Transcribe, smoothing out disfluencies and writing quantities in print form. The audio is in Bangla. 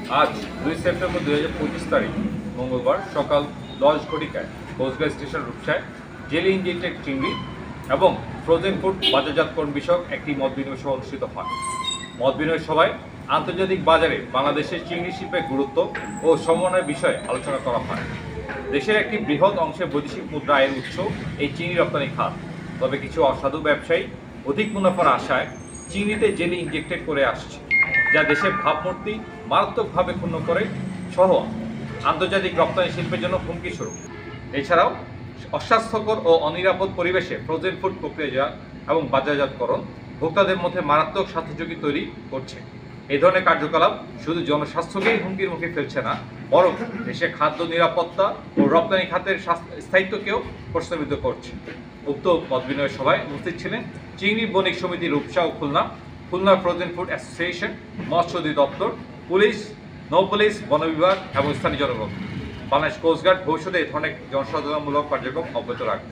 আজ 2 সেপ্টেম্বর 2025 তারিখ মঙ্গলবার সকাল 10 ঘটিকায় কোস্টগার্ড স্টেশন রূপসায় জেলি ইঞ্জেক্টেড চিংড়ি এবং ফ্রোজেন ফুড বাজারজাতকরণ বিষয়ক একটি মত বিনিময় সভা অনুষ্ঠিত হয়। মত বিনিময় সভায় আন্তর্জাতিক বাজারে বাংলাদেশের চিংড়ি শিল্পের গুরুত্ব ও সমন্বয়ের বিষয়ে আলোচনা করা হয়। দেশের একটি বৃহৎ অংশের বৈদেশিক মুদ্রা আয়ের উৎস এই চিংড়ি রপ্তানি খাত। তবে কিছু অসাধু ব্যবসায়ী অধিক মুনাফার আশায় চিংড়িতে জেলি ইনজেক্টেড করে আসছে, যা দেশের ভাবমূর্তি মারাত্মকভাবে ক্ষুণ্ণ করে সহ আন্তর্জাতিক রপ্তানি শিল্পের জন্য হুমকি স্বরূপ। এছাড়াও অস্বাস্থ্যকর ও অনিরাপদ পরিবেশে ফ্রোজেন ফুড প্রক্রিয়াজাত এবং বাজারজাতকরণ ভোক্তাদের মধ্যে মারাত্মক স্বাস্থ্যঝুঁকি তৈরি করছে। এই ধরনের কার্যকলাপ শুধু জনস্বাস্থ্যকেই হুমকির মুখে ফেলছে না, বরং দেশের খাদ্য নিরাপত্তা ও রপ্তানি খাতের স্থায়িত্বকেও প্রশ্নবিদ্ধ করছে। উক্ত মতবিনিময় সভায় উপস্থিত ছিলেন চিংড়ি বণিক সমিতি রূপসা ও খুলনা ফ্রোজেন ফুড অ্যাসোসিয়েশন, মৎস্য অধিদপ্তর, পুলিশ, নৌ পুলিশ, বন বিভাগ এবং স্থানীয় জনগণ। বাংলাদেশ কোস্টগার্ড ভবিষ্যতে এই ধরনের জনসচেতনতামূলক কার্যক্রম অব্যাহত রাখবে।